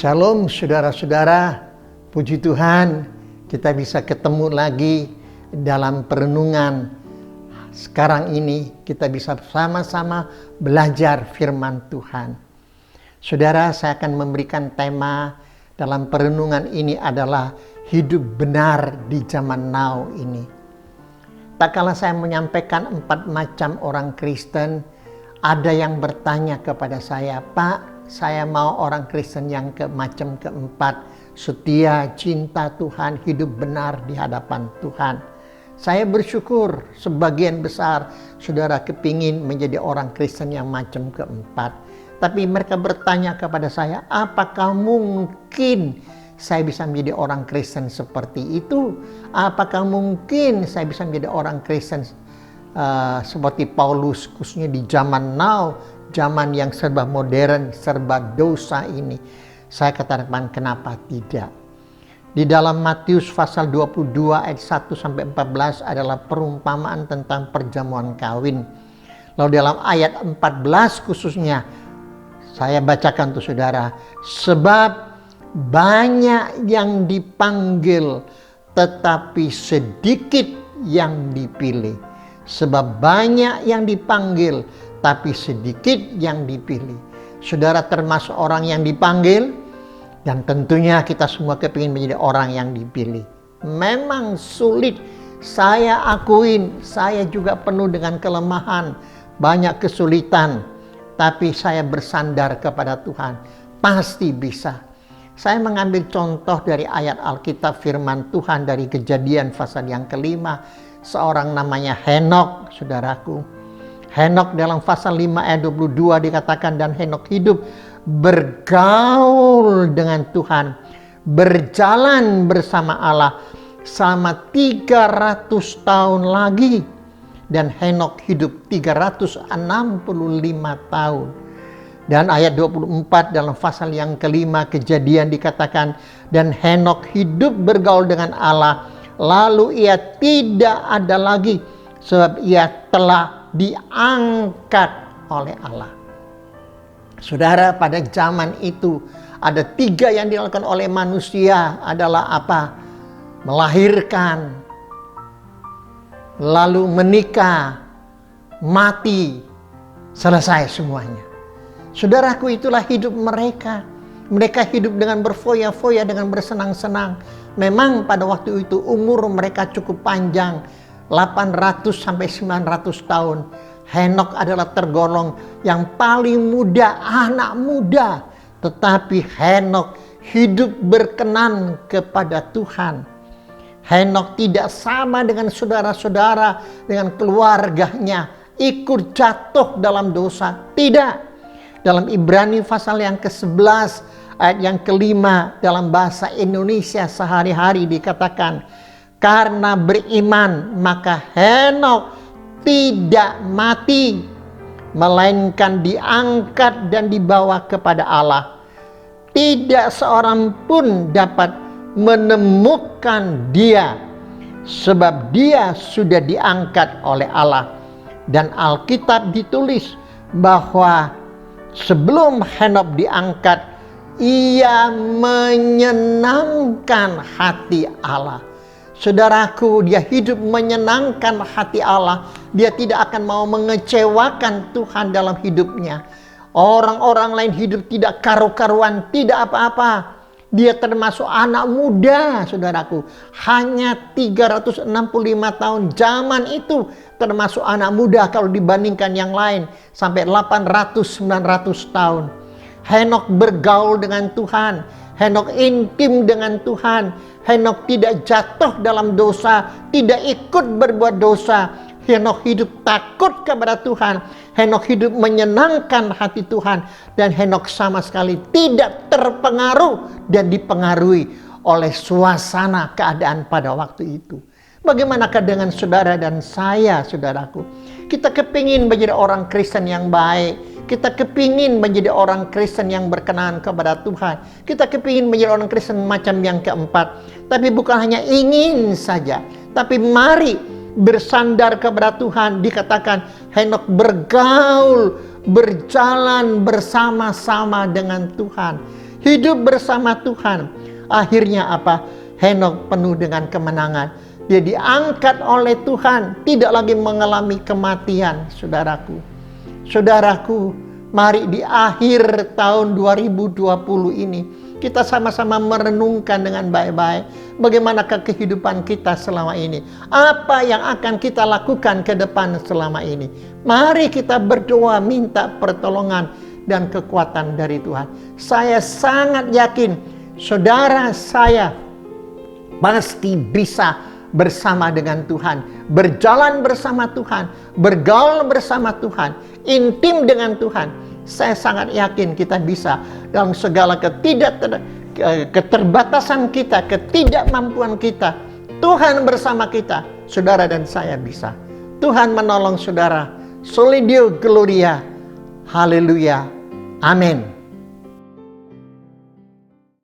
Shalom saudara-saudara, puji Tuhan kita bisa ketemu lagi dalam perenungan. Sekarang ini kita bisa sama-sama belajar firman Tuhan. Saudara, saya akan memberikan tema dalam perenungan ini adalah hidup benar di zaman now ini. Tak kala saya menyampaikan 4 macam orang Kristen, ada yang bertanya kepada saya, "Pak, saya mau orang Kristen yang macam keempat, setia, cinta Tuhan, hidup benar di hadapan Tuhan." Saya bersyukur sebagian besar saudara kepingin menjadi orang Kristen yang macam keempat. Tapi mereka bertanya kepada saya, apakah mungkin saya bisa menjadi orang Kristen seperti itu? Apakah mungkin saya bisa menjadi orang Kristen seperti Paulus, khususnya di zaman now, zaman yang serba modern, serba dosa ini? Saya katakan kenapa tidak? Di dalam Matius pasal 22 ayat 1-14 adalah perumpamaan tentang perjamuan kawin. Lalu dalam ayat 14 khususnya, saya bacakan untuk saudara. Sebab banyak yang dipanggil, tetapi sedikit yang dipilih. Sebab banyak yang dipanggil, tapi sedikit yang dipilih. Saudara termasuk orang yang dipanggil, dan tentunya kita semua kepingin menjadi orang yang dipilih. Memang sulit, saya akuin, saya juga penuh dengan kelemahan, banyak kesulitan, tapi saya bersandar kepada Tuhan, pasti bisa. Saya mengambil contoh dari ayat Alkitab firman Tuhan dari Kejadian pasal yang kelima, seorang namanya Henok, saudaraku. Henok dalam pasal 5 ayat 22 dikatakan, dan Henok hidup bergaul dengan Tuhan, berjalan bersama Allah selama 300 tahun lagi. Dan Henok hidup 365 tahun. Dan ayat 24 dalam pasal yang kelima Kejadian dikatakan, dan Henok hidup bergaul dengan Allah, lalu ia tidak ada lagi, sebab ia telah diangkat oleh Allah. Saudara, pada zaman itu ada 3 yang dilakukan oleh manusia adalah apa? Melahirkan, lalu menikah, mati, selesai semuanya. Saudaraku, itulah hidup mereka. Mereka hidup dengan berfoya-foya, dengan bersenang-senang. Memang pada waktu itu umur mereka cukup panjang, 800-900 tahun. Henok adalah tergolong yang paling muda, anak muda. Tetapi Henok hidup berkenan kepada Tuhan. Henok tidak sama dengan saudara-saudara, dengan keluarganya, ikut jatuh dalam dosa. Tidak. Dalam Ibrani pasal yang ke-11, ayat yang kelima, dalam bahasa Indonesia sehari-hari dikatakan, karena beriman maka Henok tidak mati, melainkan diangkat dan dibawa kepada Allah. Tidak seorang pun dapat menemukan dia, sebab dia sudah diangkat oleh Allah. Dan Alkitab ditulis bahwa sebelum Henok diangkat, ia menyenangkan hati Allah. Saudaraku, dia hidup menyenangkan hati Allah. Dia tidak akan mau mengecewakan Tuhan dalam hidupnya. Orang-orang lain hidup tidak karu-karuan, tidak apa-apa. Dia termasuk anak muda, saudaraku. Hanya 365 tahun zaman itu termasuk anak muda kalau dibandingkan yang lain. Sampai 800-900 tahun. Henok bergaul dengan Tuhan. Henok intim dengan Tuhan. Henok tidak jatuh dalam dosa, tidak ikut berbuat dosa. Henok hidup takut kepada Tuhan. Henok hidup menyenangkan hati Tuhan. Dan Henok sama sekali tidak terpengaruh dan dipengaruhi oleh suasana keadaan pada waktu itu. Bagaimanakah dengan saudara dan saya, saudaraku? Kita kepingin menjadi orang Kristen yang baik. Kita kepingin menjadi orang Kristen yang berkenan kepada Tuhan. Kita kepingin menjadi orang Kristen macam yang keempat. Tapi bukan hanya ingin saja. Tapi mari bersandar kepada Tuhan. Dikatakan Henok bergaul, berjalan bersama-sama dengan Tuhan. hidup bersama Tuhan. Akhirnya apa? Henokh penuh dengan kemenangan. Dia diangkat oleh Tuhan, tidak lagi mengalami kematian, saudaraku. Saudaraku, mari di akhir tahun 2020 ini kita sama-sama merenungkan dengan baik-baik bagaimanakah kehidupan kita selama ini. Apa yang akan kita lakukan ke depan selama ini. Mari kita berdoa minta pertolongan dan kekuatan dari Tuhan. Saya sangat yakin saudara saya pasti bisa bersama dengan Tuhan, berjalan bersama Tuhan, bergaul bersama Tuhan, intim dengan Tuhan. Saya sangat yakin kita bisa dalam segala keterbatasan kita, ketidakmampuan kita. Tuhan bersama kita, saudara dan saya bisa. Tuhan menolong saudara. Soli Deo Gloria. Haleluya. Amin.